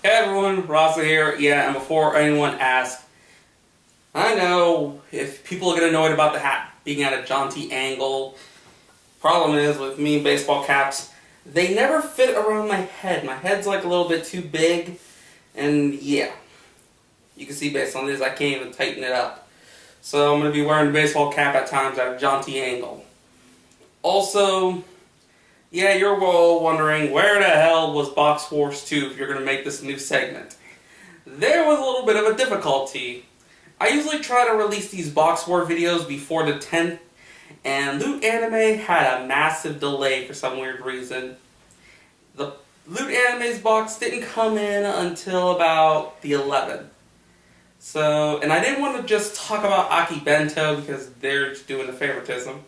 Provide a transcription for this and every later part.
Hey everyone, Rasa here. Yeah, and before anyone asks, I know if people get annoyed about the hat being at a jaunty angle. Problem is, with me baseball caps, they never fit around my head. My head's like a little bit too big, and yeah. You can see based on this, I can't even tighten it up. So I'm going to be wearing a baseball cap at times at a jaunty angle. Also, yeah, you're all wondering, where the hell was Box Wars 2 if you're going to make this new segment? There was a little bit of a difficulty. I usually try to release these Box War videos before the 10th, and Loot Anime had a massive delay for some weird reason. The Loot Anime's box didn't come in until about the 11th. So, and I didn't want to just talk about Aki Bento because they're just doing the favoritism.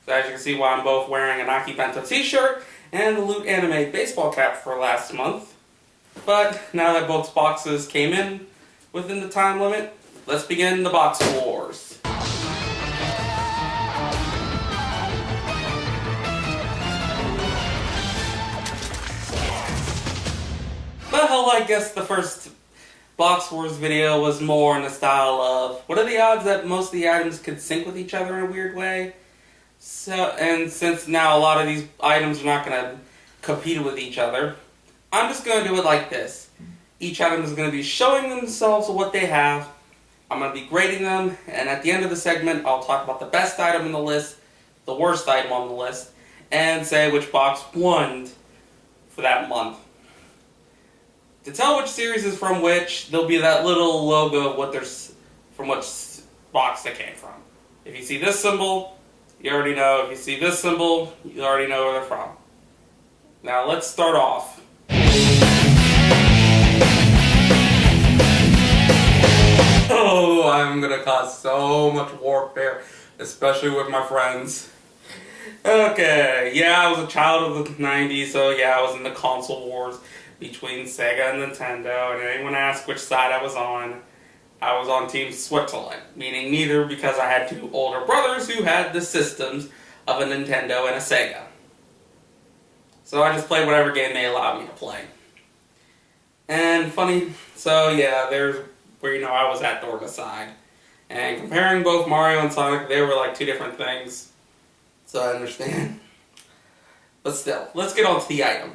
So as you can see, why I'm both wearing an Aki Bento t-shirt and the Loot Anime baseball cap for last month. But now that both boxes came in within the time limit, let's begin the Box Wars. Well, I guess the first Box Wars video was more in the style of, what are the odds that most of the items could sync with each other in a weird way? So, and since now a lot of these items are not going to compete with each other, I'm just going to do it like this. Each item is going to be showing themselves what they have. I'm going to be grading them, and at the end of the segment, I'll talk about the best item in the list, the worst item on the list, and say which box won for that month. To tell which series is from which, there'll be that little logo of what there's from which box they came from. If you see this symbol, you already know. If you see this symbol, you already know where they're from. Now let's start off. Oh, I'm gonna cause so much warfare, especially with my friends. Okay, yeah, I was a child of the 90s, so yeah, I was in the console wars between Sega and Nintendo, and anyone asked which side I was on Team Switzerland, meaning neither, because I had two older brothers who had the systems of a Nintendo and a Sega. So I just played whatever game they allowed me to play. And funny, so yeah, there's where I was at Dorga's side. And comparing both Mario and Sonic, they were like two different things. So I understand. But still, let's get on to the item.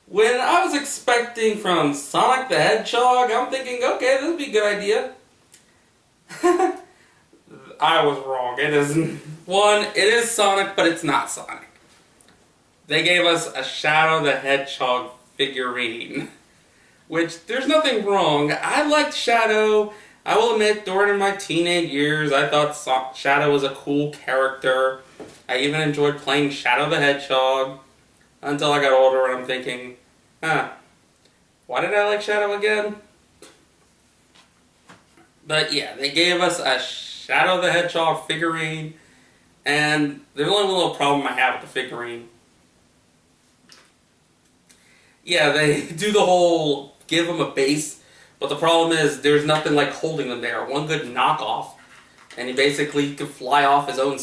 When I was expecting from Sonic the Hedgehog, I'm thinking, okay, this would be a good idea. I was wrong. It is Sonic, but it's not Sonic. They gave us a Shadow the Hedgehog figurine. Which, there's nothing wrong. I liked Shadow. I will admit, during my teenage years, I thought Shadow was a cool character. I even enjoyed playing Shadow the Hedgehog. Until I got older and I'm thinking, why did I like Shadow again? But yeah, they gave us a Shadow the Hedgehog figurine, and there's only one little problem I have with the figurine. Yeah, they do the whole give him a base, but the problem is there's nothing like holding them there. One good knockoff, and he basically could fly off his own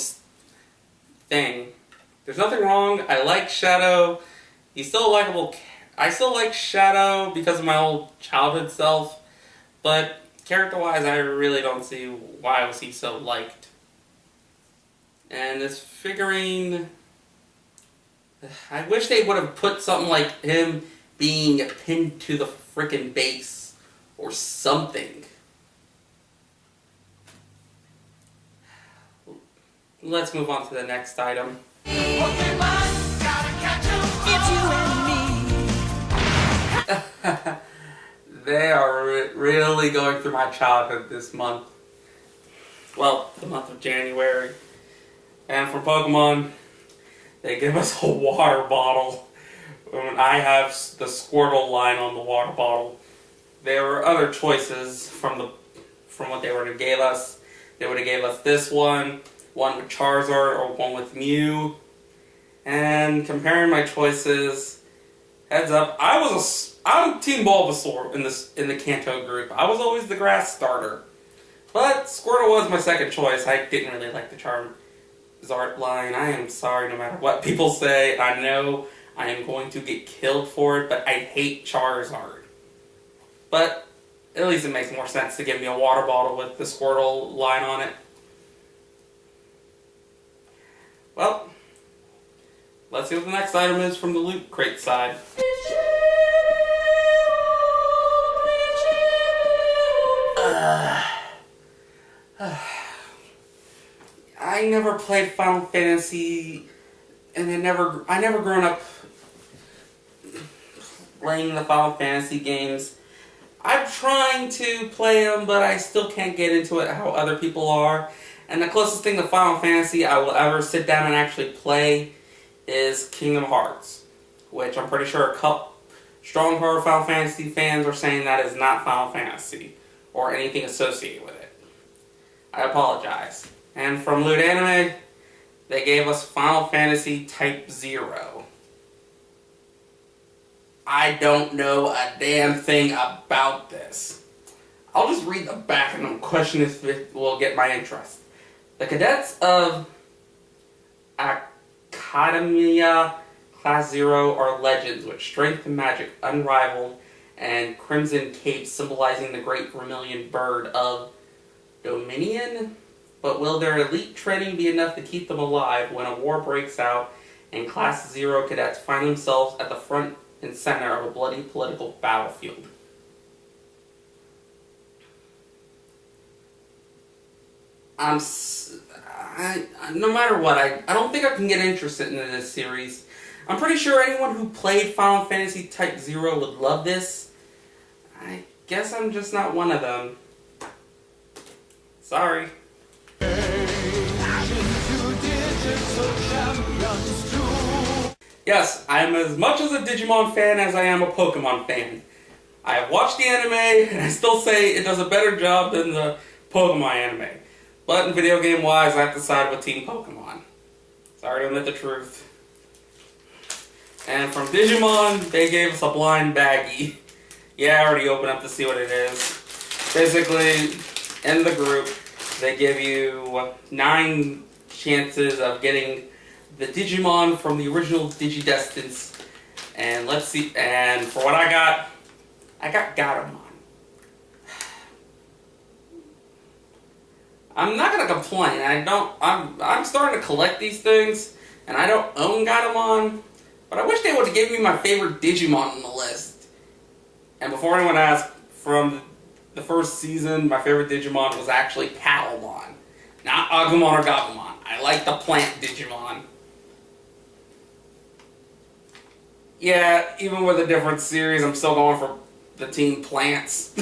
thing. There's nothing wrong. I like Shadow. He's still a likable. I still like Shadow because of my old childhood self, but character-wise, I really don't see why was he so liked. And this figurine, I wish they would have put something like him being pinned to the frickin' base or something. Let's move on to the next item. Pokemon, gotta catch 'em all. It's you and me. They are really going through my childhood this month. Well, the month of January. And for Pokemon, they give us a water bottle. I have the Squirtle line on the water bottle. There were other choices from what they would have gave us. They would have gave us this one with Charizard, or one with Mew. And comparing my choices, heads up, I'm Team Bulbasaur in the Kanto group. I was always the grass starter. But Squirtle was my second choice. I didn't really like the Charizard line. I am sorry, no matter what people say. I know I am going to get killed for it, but I hate Charizard. But at least it makes more sense to give me a water bottle with the Squirtle line on it. Well, let's see what the next item is from the Loot Crate side. I never played Final Fantasy, and I never grown up playing the Final Fantasy games. I'm trying to play them, but I still can't get into it how other people are. And the closest thing to Final Fantasy I will ever sit down and actually play is Kingdom Hearts, which I'm pretty sure a couple strong-hearted Final Fantasy fans are saying that is not Final Fantasy or anything associated with it. I apologize. And from Loot Anime, they gave us Final Fantasy Type 0. I don't know a damn thing about this. I'll just read the back and I'm questioning if it will get my interest. The cadets of Academia Class 0 are legends with strength and magic unrivaled, and crimson capes symbolizing the great vermilion bird of Dominion. But will their elite training be enough to keep them alive when a war breaks out and Class 0 cadets find themselves at the front and center of a bloody political battlefield? No matter what, I don't think I can get interested in this series. I'm pretty sure anyone who played Final Fantasy Type 0 would love this. I guess I'm just not one of them. Sorry. Yes, I'm as much as a Digimon fan as I am a Pokemon fan. I have watched the anime, and I still say it does a better job than the Pokemon anime. But in video game wise, I have to side with Team Pokemon. Sorry to admit the truth. And from Digimon, they gave us a blind baggie. Yeah, I already opened up to see what it is. Basically, in the group, they give you 9 chances of getting the Digimon from the original Digidestined. And let's see, and for what I got Gatomon. I'm not gonna complain. I'm starting to collect these things, and I don't own Gatomon, but I wish they would have given me my favorite Digimon on the list. And before anyone asks, from the first season, my favorite Digimon was actually Patamon, not Agumon or Gabumon. I like the plant Digimon. Yeah, even with a different series, I'm still going for the Team Plants.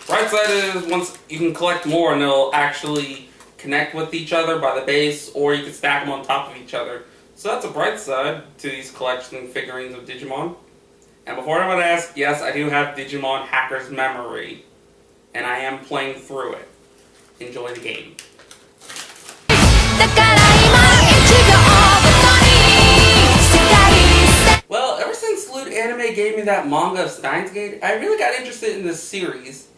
Right side is once you can collect more and they'll actually connect with each other by the base, or you can stack them on top of each other. So that's a bright side to these collection figurines of Digimon. And before anyone asks, yes, I do have Digimon Hacker's Memory, and I am playing through it. Enjoy the game. Well, ever since Loot Anime gave me that manga of Steins Gate, I really got interested in this series.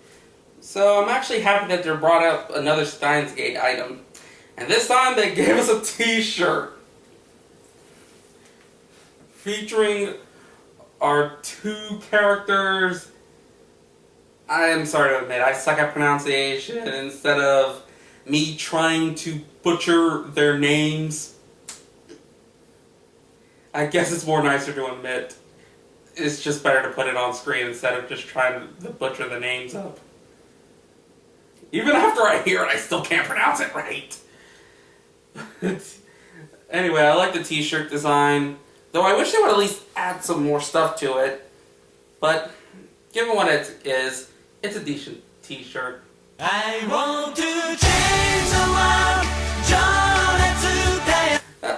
So I'm actually happy that they brought out another Steins Gate item. And this time they gave us a t-shirt featuring our 2 characters. I am sorry to admit, I suck at pronunciation. Instead of me trying to butcher their names, I guess it's more nicer to admit. It's just better to put it on screen instead of just trying to butcher the names up. Even after I hear it, I still can't pronounce it right. Anyway, I like the t-shirt design, though I wish they would at least add some more stuff to it. But given what it is, it's a decent t-shirt. I want to change the world,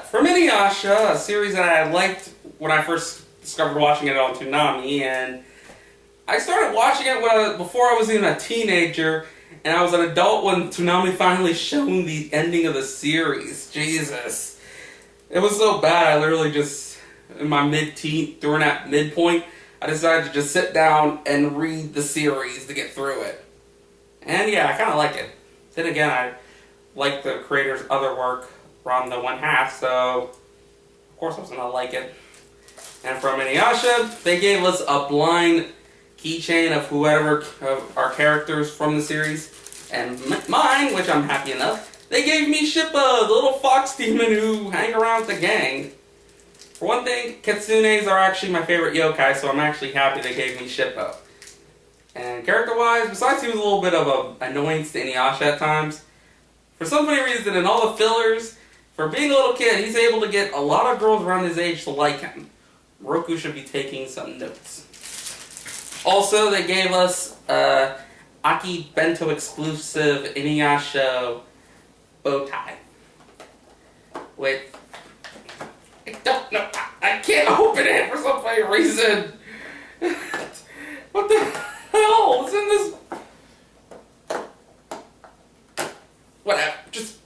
from Inuyasha, a series that I liked when I first discovered watching it on Toonami, and I started watching it before I was even a teenager, and I was an adult when Toonami finally showed the ending of the series. Jesus. It was so bad, I literally just, in my mid-teen, during that midpoint, I decided to just sit down and read the series to get through it. And yeah, I kind of like it. Then again, I like the creator's other work from the one half, so Of course I was gonna like it. And from Inuyasha, they gave us a blind keychain of whoever of our characters from the series. And mine, which I'm happy enough, they gave me Shippa, the little fox demon who hang around with the gang. For one thing, Kitsunes are actually my favorite yokai, so I'm actually happy they gave me Shippo. And character-wise, besides he was a little bit of an annoyance to Inuyasha at times, for some funny reason, in all the fillers, for being a little kid, he's able to get a lot of girls around his age to like him. Roku should be taking some notes. Also, they gave us Aki Bento exclusive Inuyasha bow tie. With... I don't know. I can't open it for some funny reason. What the hell is in this? Whatever. Just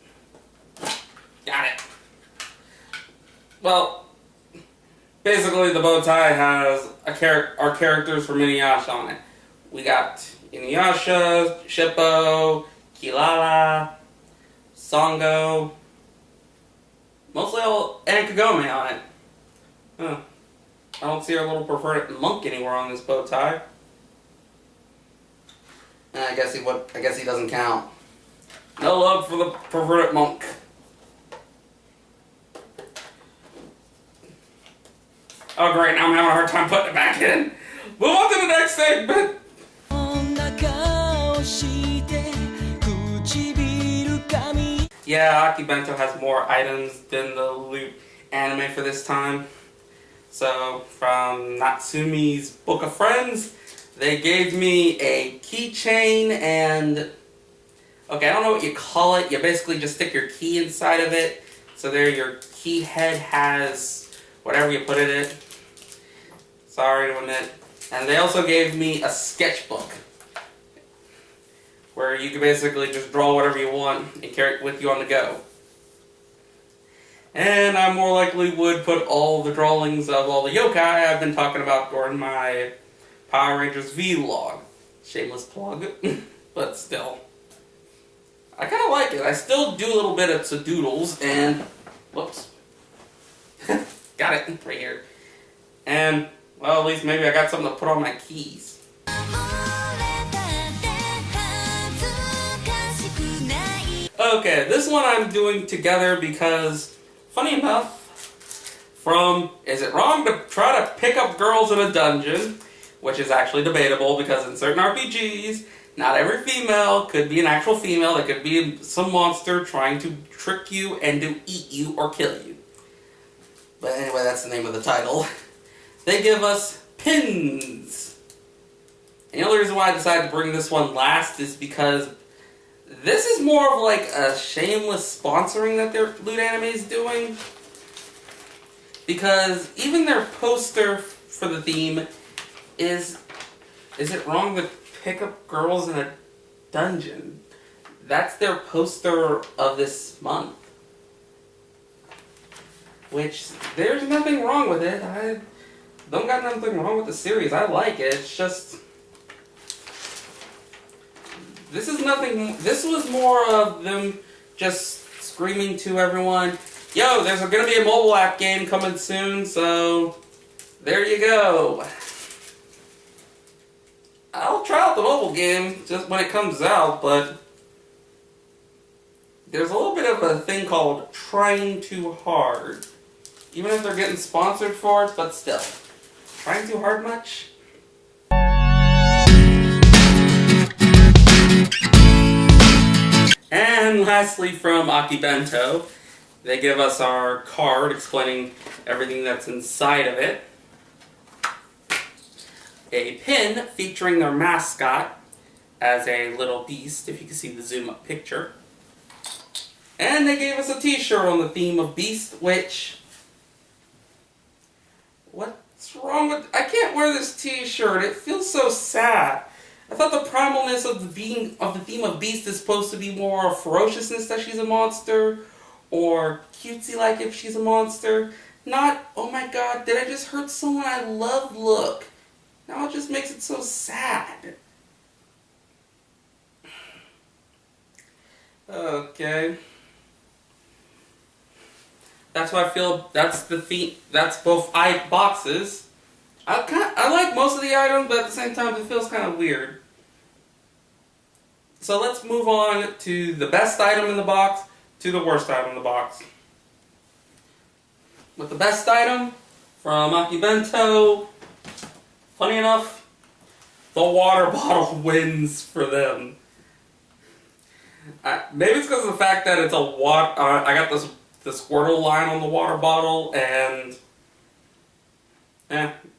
got it. Well, basically the bow tie has our characters from Inuyasha on it. We got Inuyasha, Shippo, Kilala, Sango. Mostly all and Kagome on it. Huh. I don't see our little perverted monk anywhere on this bow tie. I guess he doesn't count. No love for the perverted monk. Oh great, now I'm having a hard time putting it back in. Move on to the next segment. Yeah, Aki Bento has more items than the Loot anime for this time. So, from Natsumi's Book of Friends, they gave me a keychain and... Okay, I don't know what you call it. You basically just stick your key inside of it. So there your key head has whatever you put in it. Sorry to admit. And they also gave me a sketchbook, where you can basically just draw whatever you want and carry it with you on the go. And I more likely would put all the drawings of all the yokai I've been talking about during my Power Rangers vlog. Shameless plug, but still. I kind of like it. I still do a little bit of Tsudoodles and... Whoops. Got it right here. And, well, at least maybe I got something to put on my keys. Okay, this one I'm doing together because, funny enough, from Is It Wrong to Try to Pick Up Girls in a Dungeon, which is actually debatable because in certain RPGs, not every female could be an actual female. It could be some monster trying to trick you and to eat you or kill you. But anyway, that's the name of the title. They give us pins. And the only reason why I decided to bring this one last is because this is more of like a shameless sponsoring that their Loot Anime is doing. Because even their poster for the theme is it wrong to pick up girls in a dungeon? That's their poster of this month. Which, there's nothing wrong with it. I don't got nothing wrong with the series. I like it. It's just... This was more of them just screaming to everyone, yo, there's gonna be a mobile app game coming soon, so there you go. I'll try out the mobile game just when it comes out, but there's a little bit of a thing called trying too hard. Even if they're getting sponsored for it, but still. Trying too hard much? And lastly, from Aki Bento, they give us our card explaining everything that's inside of it. A pin featuring their mascot as a little beast, if you can see the zoom up picture. And they gave us a t-shirt on the theme of Beast, which... What's wrong with... I can't wear this t-shirt. It feels so sad. I thought the primalness of the theme of Beast is supposed to be more ferociousness that she's a monster, or cutesy like if she's a monster. Not, oh my god, did I just hurt someone I love look. Now it just makes it so sad. Okay. That's why I feel that's the theme. That's both boxes. I like most of the items, but at the same time, it feels kind of weird. So let's move on to the best item in the box to the worst item in the box. With the best item from Akibento, funny enough, the water bottle wins for them. Maybe it's because of the fact that it's a water. I got the Squirtle line on the water bottle, and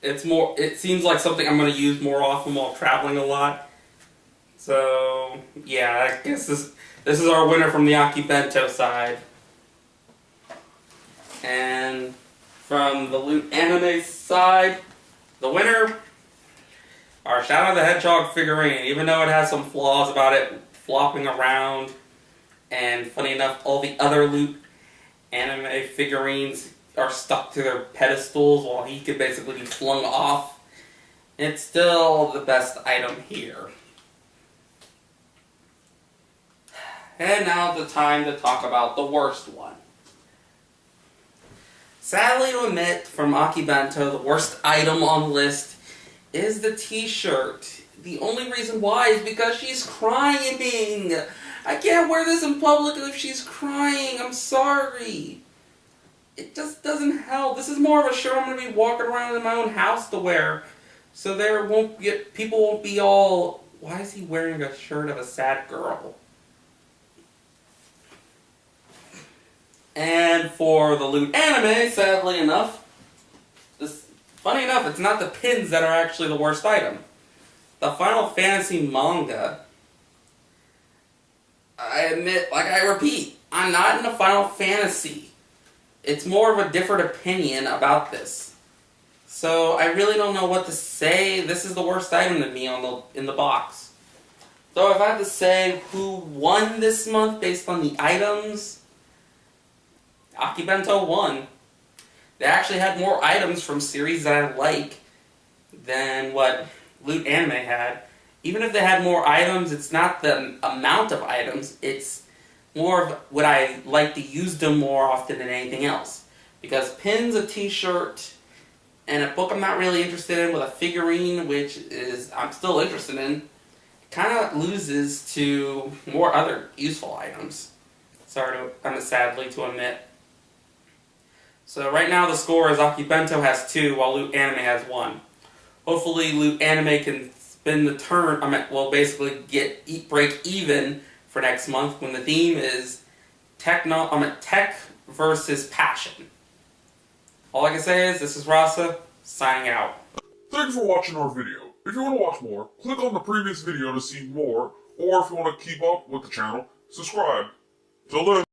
it's more. It seems like something I'm going to use more often while traveling a lot. So yeah, I guess this is our winner from the Akibento side. And from the Loot Anime side, the winner, our Shadow the Hedgehog figurine. Even though it has some flaws about it flopping around, and funny enough, all the other Loot Anime figurines are stuck to their pedestals while he could basically be flung off, it's still the best item here. And now the time to talk about the worst one. Sadly to admit, from Akibento, the worst item on the list is the t-shirt. The only reason why is because she's crying. I can't wear this in public if she's crying. I'm sorry. It just doesn't help. This is more of a shirt I'm going to be walking around in my own house to wear. So people won't be all, why is he wearing a shirt of a sad girl? And for the Loot Anime, sadly enough, funny enough, it's not the pins that are actually the worst item. The Final Fantasy manga, I admit, I repeat, I'm not into Final Fantasy. It's more of a different opinion about this. So I really don't know what to say. This is the worst item to me in the box. So if I had to say who won this month based on the items, Akibento won. They actually had more items from series that I like than what Loot Anime had. Even if they had more items, it's not the amount of items, it's more of would I like to use them more often than anything else. Because pins, a t-shirt, and a book I'm not really interested in with a figurine, which is I'm still interested in, kind of loses to more other useful items. Sadly to admit. So right now the score is Akibento has 2, while Loot Anime has 1. Hopefully Loot Anime can spin the turn, basically break even for next month when the theme is tech versus passion. All I can say is, this is Rasa, signing out. Thanks for watching our video. If you want to watch more, click on the previous video to see more, or if you want to keep up with the channel, subscribe. Till then.